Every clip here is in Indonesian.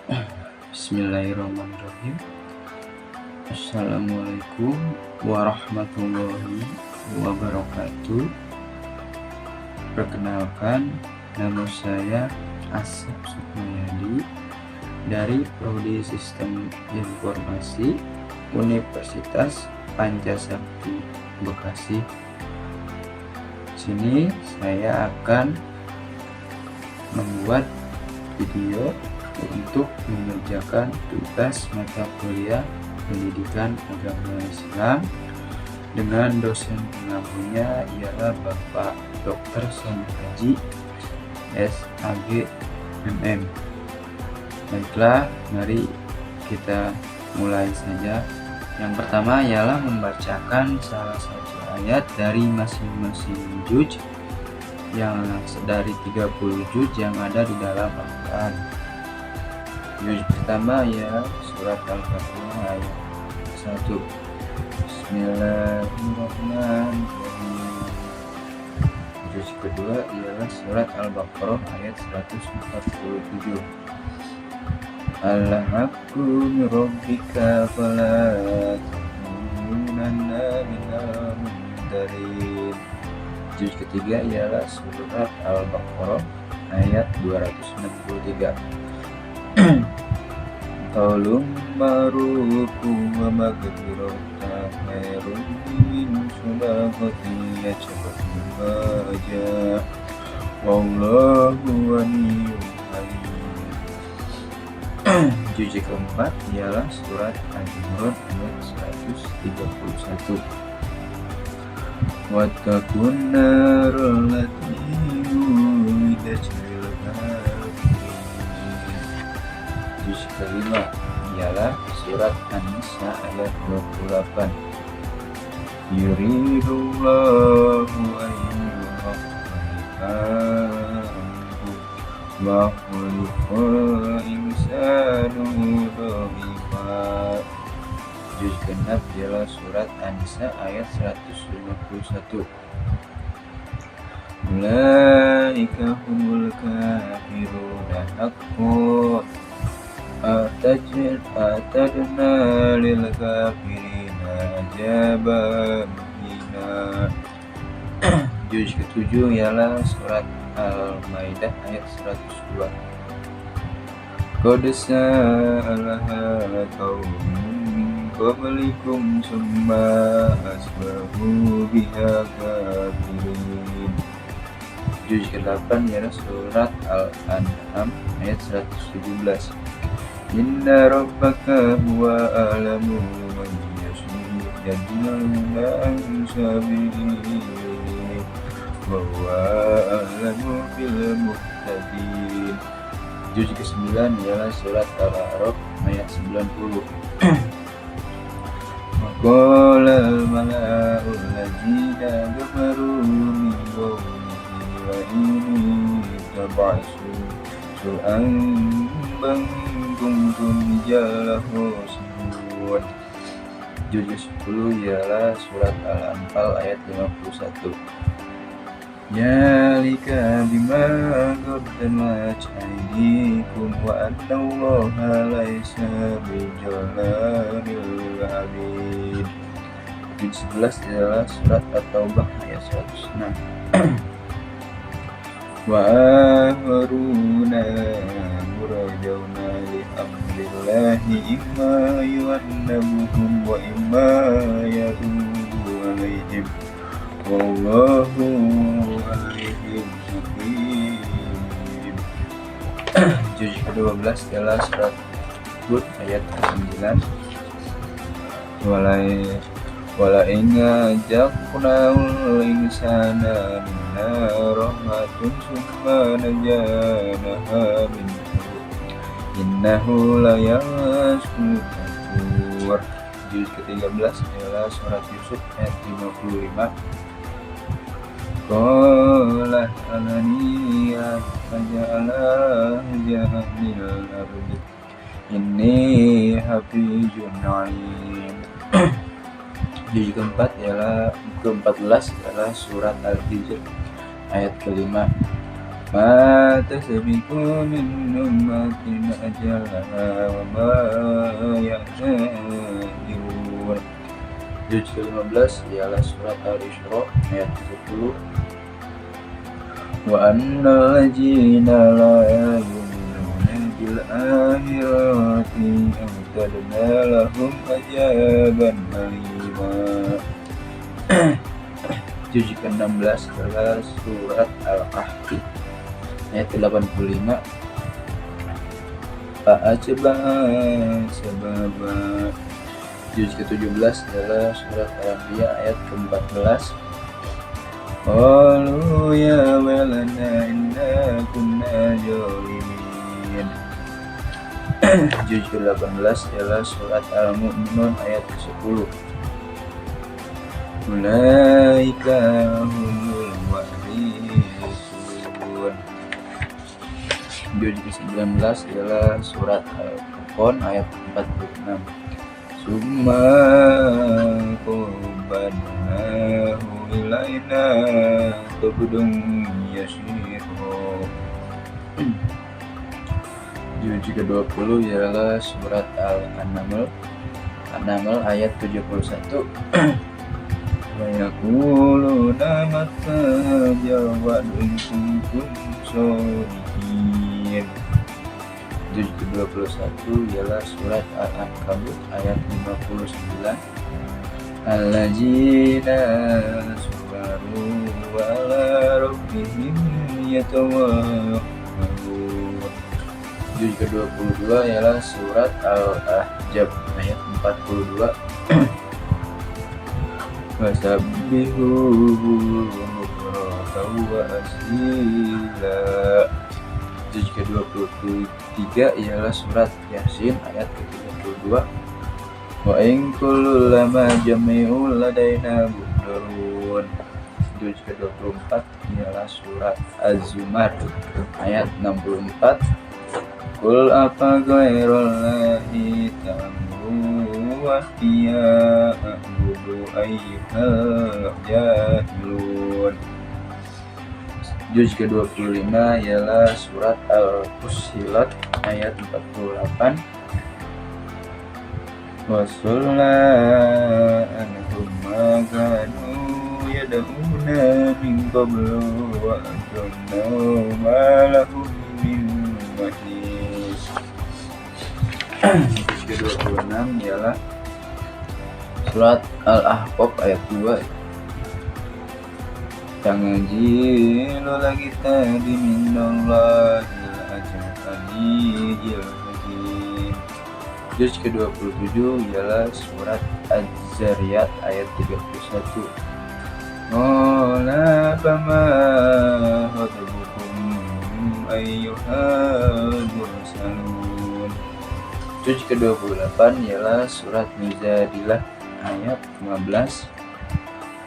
Bismillahirrahmanirrahim. Assalamualaikum warahmatullahi wabarakatuh. Perkenalkan, nama saya Asep Sukmayadi dari Prodi Sistem Informasi Universitas Pancasakti Bekasi. Sini saya akan membuat video untuk mengerjakan tugas mata kuliah Pendidikan Agama Islam dengan dosen pengampunya ialah Bapak Dr. Soni Haji SAG MM. Baiklah, mari kita mulai saja. Yang pertama ialah membacakan salah satu ayat dari masing-masing juz yang dari 30 juz yang ada di dalam Al-Quran. Juz pertama ya surat Al-Fatihah ayat 1. Bismillahirrahmanirrahim. Juz kedua ialah surat Al-Baqarah ayat 147. Al-haqqu min rabbika fala takunanna minal mumtarin. Juz ketiga ialah surat Al-Baqarah ayat 263. Qaulun ma'rufun wa maghfiratan khairun min shadaqatin yaj'alun raja wallahu ghaniyyun halim. Juz keempat ialah surat Al-Imran ayat 131. Wattaqun naral lati u'iddat lil kafirin. Juz kelima ialah surat An-Nisa ayat 28. Yuridullahu an yukhaffifa wa khuliqal insanu dha'ifa. Juz genap ialah surat An-Nisa ayat 151. Ulaika humul kafiruna haqqan atadna lil kafirina azaban muhina. Juz ketujuh ialah surat Al-Maidah ayat 102. Qad sa'alaha qaumun qablikum summa asbahu biha kafirin. Juz ke-8 ialah surat Al-An'am ayat 117. Inna rabbaka huwa a'lamu man yashuduna an sabilihi wa huwa a'lamu bil muhtadin. Juz ke-9 ialah surat Al-A'raf ayat 90. Qala al-mala'u allazina kafaru min qawmihi wa inni taba'su su'an kuntum jalahu sibun. Juz ke-10 ialah surat Al-Anfal ayat 51. Yalika bima qaddamat aydikum wa anna Allaha laysa bijallabil abid. Juz 11 ialah surat At-Taubah ayat 106. Wa akharuna murajawna li amrillahi imma yu'annabuhum wa imma yatubu alaihim wallahu alim hakim. Juz ke-12 ialah surat Hud ayat 9. Wala inna jaqna'ul insana minna rahmatun summa najanaha minhu innahu layasul kafur. Juz ke-13 ialah surat Yusuf ayat 55. Qala alaniya faja'ala jahanil ardi inni hafizun alim. Juz keempat ialah ke-14 ialah surat Al-Hijr ayat ke-5. ma tasbiqu min ummatin ajalaha wa ma ya'tajilun. Juz ke-15 ialah surat Al-Isra ayat 30. Wa annal ladzina la yu'minuna bil akhirati a'tadna lahum adzaban alima. Juz ke-16 adalah surat Al-Kahfi ayat 85. Fa'ajaba sababa. Juz ke-17 adalah surat Al-Anbiya ayat ke-14. Qalu ya wailana inna kunna zalimin. Juz ke-18 adalah surat Al-Mu'minun ayat ke-10. Ulaika humul warithun. Juz ke-19 adalah surat Al-Furqan ayat 46. Summa qubadnahu ilaina qabdun yasiru. Juz ke-20 ialah surat Al-Naml ayat 71. Wa yaquluna mata jawadun kuntum shodiqin. Juz ke-21 ialah surat Al-Ankabut ayat 59. Alladzina sabaru wa ala rabbihim yatawakkalun. Juz ke-22 ialah surat Al-Ahzab ayat 42. Wasabbihu bukratan wa asila. Juz ke-23 ialah surat Yasin ayat ke-32. Wa in kullu lama jami'un ladaina muhdarun. Juz ke-24 ialah surat Az-Zumar ayat 64. Qul apa ghairallahi ta'budu wa hiya a'budu ayyuhal jahilun. Juz ke-25 ialah surat Al-Fussilat ayat 48. Wasalla anhum ma kanu yad'una min qablu wa adalla ma lahum min mahis. Juz ke-26 ialah surat Al-Ahqaf ayat 2. Tanjilu lagi tadi minallahi al-azizil hakim. Juz ke-27 ialah surat Az-Zariyat ayat 31. Qala fama khatabukum ayyuhal mursalun. Juz ke-28 ialah surat Mujadilah ayat 15.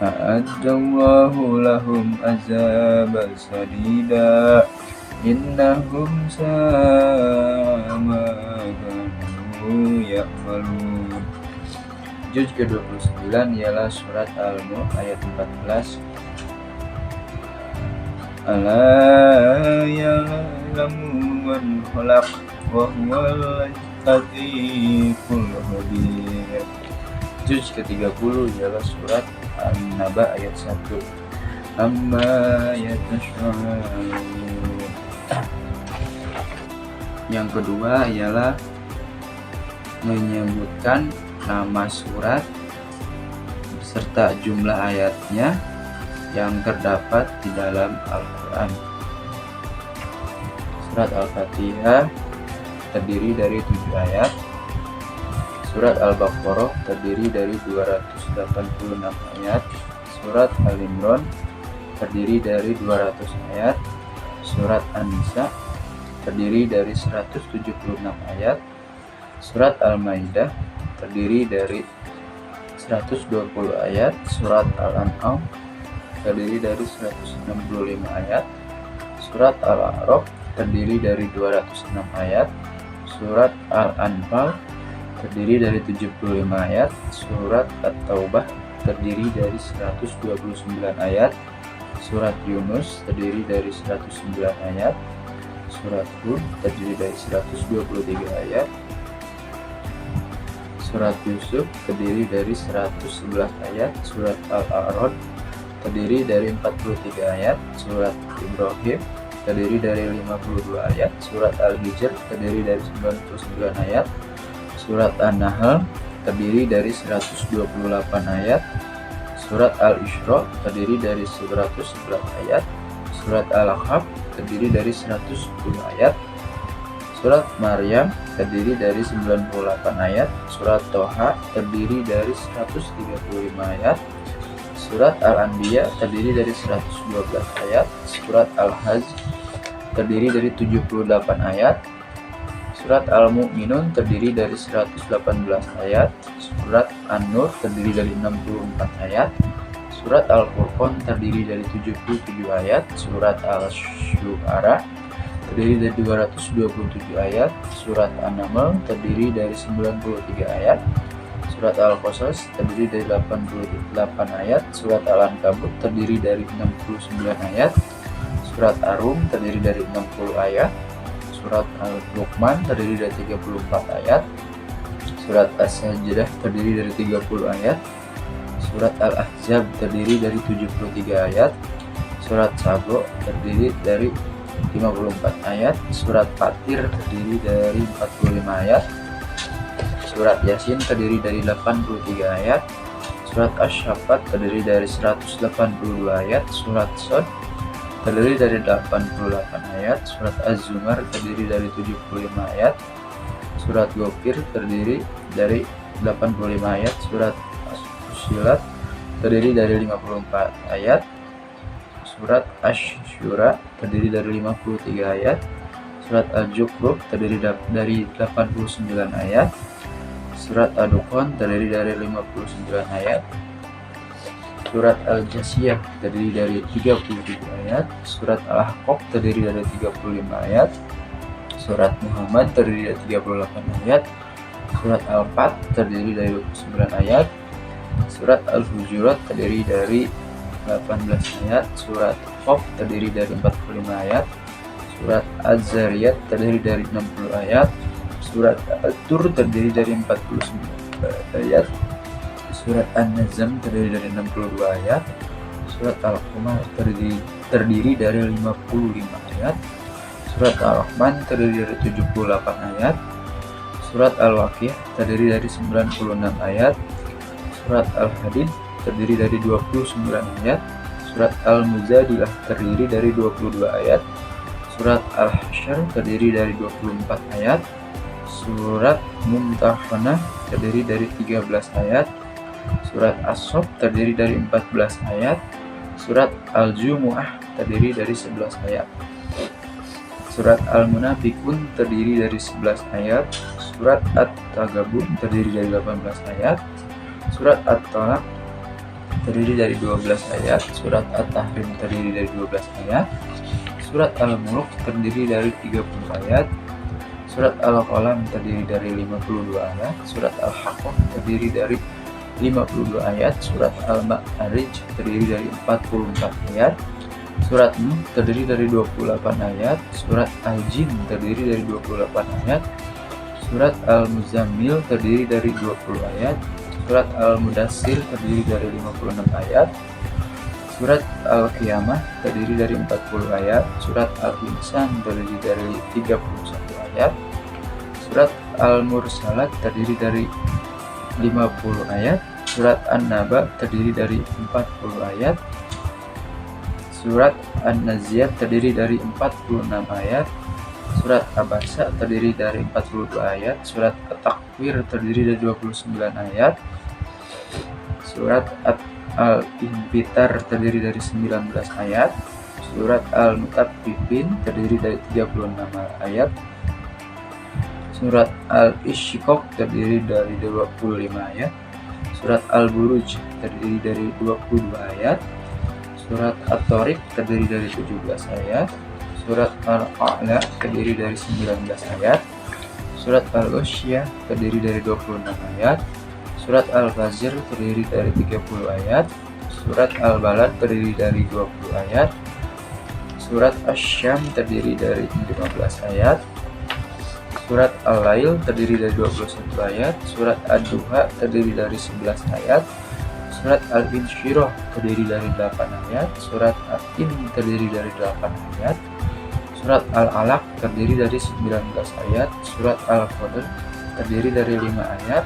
A'adallahu lahum azaban sadida innahum sa'a ma kanu ya'malun. Juz ke-29 ialah surat Al-Mulk ayat 14. Ala ya'lamu man khalaq wa huwal latiful khabir. Juz ke-30 ialah surat An-Naba ayat 1. Amma yatasha'alun. Yang kedua ialah menyebutkan nama surat serta jumlah ayatnya yang terdapat di dalam Al-Quran. Surat Al-Fatihah terdiri dari 7 ayat. Surat Al-Baqarah terdiri dari 286 ayat. Surat Al-Imran terdiri dari 200 ayat. Surat An-Nisa terdiri dari 176 ayat. Surat Al-Maidah terdiri dari 120 ayat. Surat Al-An'am terdiri dari 165 ayat. Surat Al-A'raf terdiri dari 206 ayat. Surat Al-Anfal terdiri dari 75 ayat. Surat At-Taubah terdiri dari 129 ayat. Surat Yunus terdiri dari 109 ayat. Surat Hud terdiri dari 123 ayat. Surat Yusuf terdiri dari 111 ayat. Surat Al-A'raf terdiri dari 43 ayat. Surat Ibrahim terdiri dari 52 ayat. Surat Al-Hijr terdiri dari 99 ayat. Surat An-Nahl terdiri dari 128 ayat. Surat Al-Isra terdiri dari 111 ayat. Surat Al-Kahf terdiri dari 110 ayat. Surat Maryam terdiri dari 98 ayat. Surat Toha terdiri dari 135 ayat. Surat Al-Anbiya terdiri dari 112 ayat. Surat Al-Hajj terdiri dari 78 ayat. Surat Al-Mu'minun terdiri dari 118 ayat. Surat An-Nur terdiri dari 64 ayat. Surat Al-Furqan terdiri dari 77 ayat. Surat Al-Syu'ara terdiri dari 227 ayat. Surat An-Naml terdiri dari 93 ayat. Surat Al-Qasas terdiri dari 88 ayat. Surat Al-Ankabut terdiri dari 69 ayat. Surat Ar-Rum terdiri dari 60 ayat. Surat Al-Luqman terdiri dari 34 ayat. Surat As-Sajdah terdiri dari 30 ayat. Surat Al-Ahzab terdiri dari 73 ayat. Surat Sabo terdiri dari 54 ayat. Surat Fatir terdiri dari 45 ayat. Surat Yasin terdiri dari 83 ayat. Surat Asy-Syaffat terdiri dari 182 ayat. Surat Shad terdiri dari 88 ayat. Surat Az-Zumar terdiri dari 75 ayat. Surat Ghafir terdiri dari 85 ayat. Surat Fussilat terdiri dari 54 ayat. Surat Asy-Syura terdiri dari 53 ayat. Surat Al-Zukhruf terdiri dari 89 ayat. Surat Ad-Dukhan terdiri dari 59 ayat. Surat Al-Jasiyah terdiri dari 37 ayat. Surat Al-Ahqaf terdiri dari 35 ayat. Surat Muhammad terdiri dari 38 ayat. Surat Al-Fat terdiri dari 29 ayat. Surat Al-Hujurat terdiri dari 18 ayat. Surat Qaf terdiri dari 45 ayat. Surat Az-Zariyat terdiri dari 60 ayat. Surat At-Tur terdiri dari 49 ayat. Surat An-Najm terdiri dari 62 ayat. Surat Al-Qamar terdiri dari 55 ayat. Surat Ar-Rahman terdiri dari 78 ayat. Surat Al-Waqiah terdiri dari 96 ayat. Surat Al-Hadid terdiri dari 29 ayat. Surat Al-Mujadilah terdiri dari 22 ayat. Surat Al-Hasyr terdiri dari 24 ayat. Surat Mumtahanah terdiri dari 13 ayat. Surat As-Saff terdiri dari 14 ayat. Surat Al-Jumu'ah terdiri dari 11 ayat. Surat Al-Munafiqun terdiri dari 11 ayat. Surat At-Tagabun terdiri dari 18 ayat. Surat At-Talaq terdiri dari 12 ayat. Surat At-Tahrim terdiri dari 12 ayat. Surat Al-Mulk terdiri dari 30 ayat. Surat Al-Qalam terdiri dari 52 ayat. Surat Al-Haqqah terdiri dari 52 ayat. Surat Al-Ma'arij terdiri dari 44 ayat. Surat Nuh terdiri dari 28 ayat. Surat Al-Jin terdiri dari 28 ayat. Surat Al-Muzammil terdiri dari 20 ayat. Surat Al-Mudassir terdiri dari 56 ayat. Surat Al-Qiyamah terdiri dari 40 ayat. Surat Al-Insan terdiri dari 31 ayat. Surat Al-Mursalat terdiri dari 50 ayat. Surat An-Naba terdiri dari 40 ayat. Surat An-Naziat terdiri dari 46 ayat. Surat Abasa terdiri dari 42 ayat. Surat At-Takwir terdiri dari 29 ayat. Surat Al-Infitar terdiri dari 19 ayat. Surat Al-Mutaffifin terdiri dari 36 ayat. Surat Al-Insyiqaq terdiri dari 25 ayat. Surat Al-Buruj terdiri dari 22 ayat. Surat At-Tariq terdiri dari 17 ayat. Surat Al-A'la terdiri dari 19 ayat. Surat Al-Ghasyiyah terdiri dari 26 ayat. Surat Al-Ghazir terdiri dari 30 ayat. Surat Al-Balad terdiri dari 20 ayat. Surat Asy-Syam terdiri dari 15 ayat. Surat Al-Lail terdiri dari 21 ayat. Surat Ad-Duha terdiri dari 11 ayat. Surat Al-Insyirah terdiri dari 8 ayat. Surat At-Tin terdiri dari 8 ayat. Surat Al-Alaq terdiri dari 19 ayat. Surat Al-Qadr terdiri dari 5 ayat.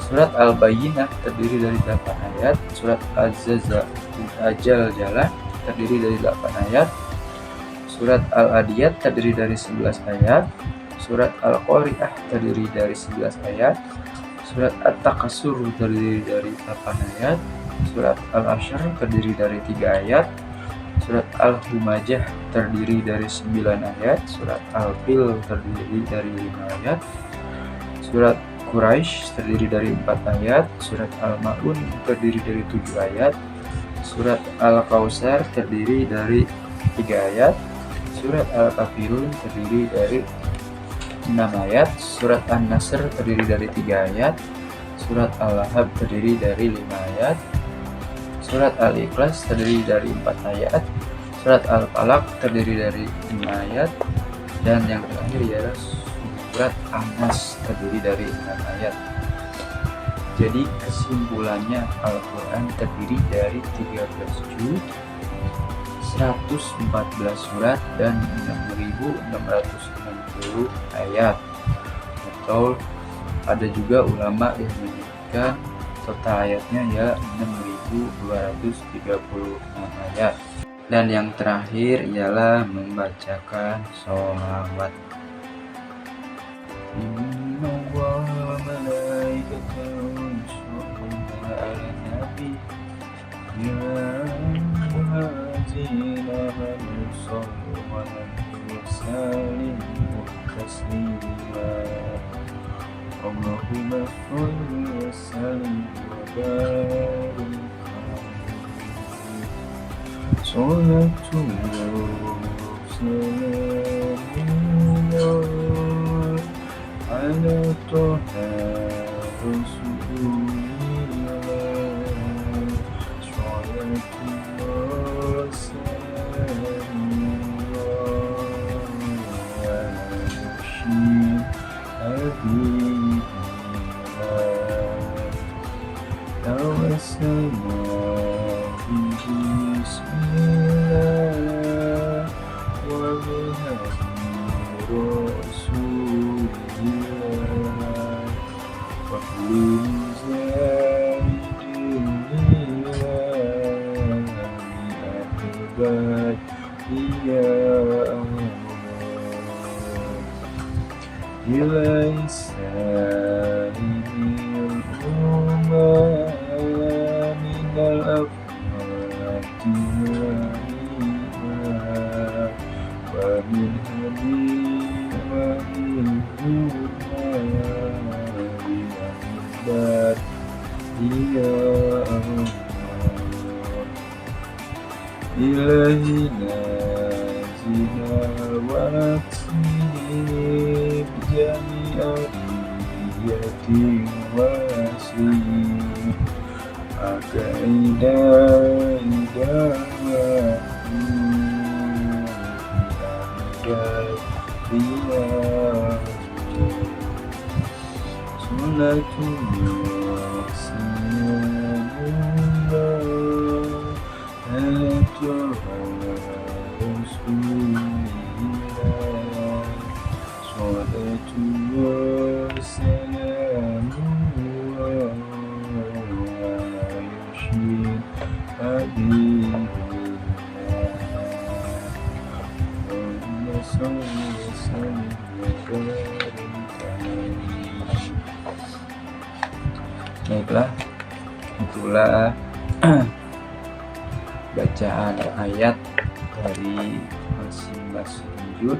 Surat Al-Bayyinah terdiri dari 8 ayat. Surat Al-Zalzalah terdiri dari 8 ayat. Surat Al-Adiyat terdiri dari 11 ayat. Surat Al-Qari'ah terdiri dari 11 ayat. Surat At-Takatsur terdiri dari 8 ayat. Surat Al-Hasyr terdiri dari 3 ayat. Surat Al-Humajah terdiri dari 9 ayat. Surat Al-Fil terdiri dari 5 ayat. Surat Quraisy terdiri dari 4 ayat. Surat Al-Ma'un terdiri dari 7 ayat. Surat Al-Kautsar terdiri dari 3 ayat. Surat Al-Kafirun terdiri dari 6 ayat. Surat An-Nasr terdiri dari 3 ayat. Surat Al-Lahab terdiri dari 5 ayat. Surat Al-Ikhlas terdiri dari 4 ayat. Surat Al-Falaq terdiri dari 5 ayat. Dan yang terakhir ialah surat An-Nas terdiri dari 6 ayat. Jadi kesimpulannya, Al-Quran terdiri dari 13 juz, 114 surat, dan 6.660 ayat. Atau ada juga ulama yang menyebutkan total ayatnya ya 6.236 ayat. Dan yang terakhir ialah membacakan sholawat. Inna Allaha wa malaikatahu yusholluna 'alan nabi ya ayyuhallazina amanu shollu 'alaihi wa sallimu taslima. Allahumma sholli wa sallim wa barik alaihi. Sholatullah salamullah ala Toha Rasulillah. Sholatullah salamullah ala Mushid Habibillah. Tawassalna bismillah wa bihadi Rasulillah wa min zaidillah bi-ahbad ya Allah ilahi sa'ilil umma minal afwati wa min hadi wa min hurmati ya Allah ilahi nazina wa naksib jami'ariyati wa nasib akaida Sholatullah salamullah ala Toha Rasulillah. Sholatullah salamullah ala Mushid Habibillah. Allahumma sholli wa sallim wa barik alaihi. Baiklah, itulah bacaan ayat dari masing-masing juz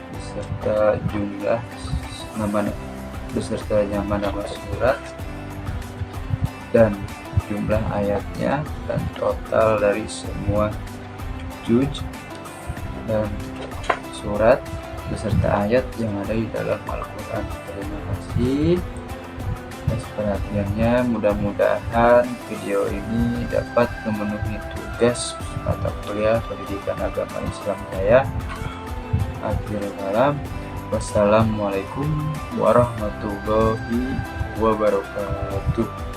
beserta jumlah nama surat dan jumlah ayatnya dan total dari semua juz dan surat beserta ayat yang ada di dalam Al-Quran. Terima kasih. atas perhatiannya. Mudah-mudahan video ini dapat memenuhi tugas mata kuliah pendidikan agama Islam saya. Akhir kalam, wassalamualaikum warahmatullahi wabarakatuh.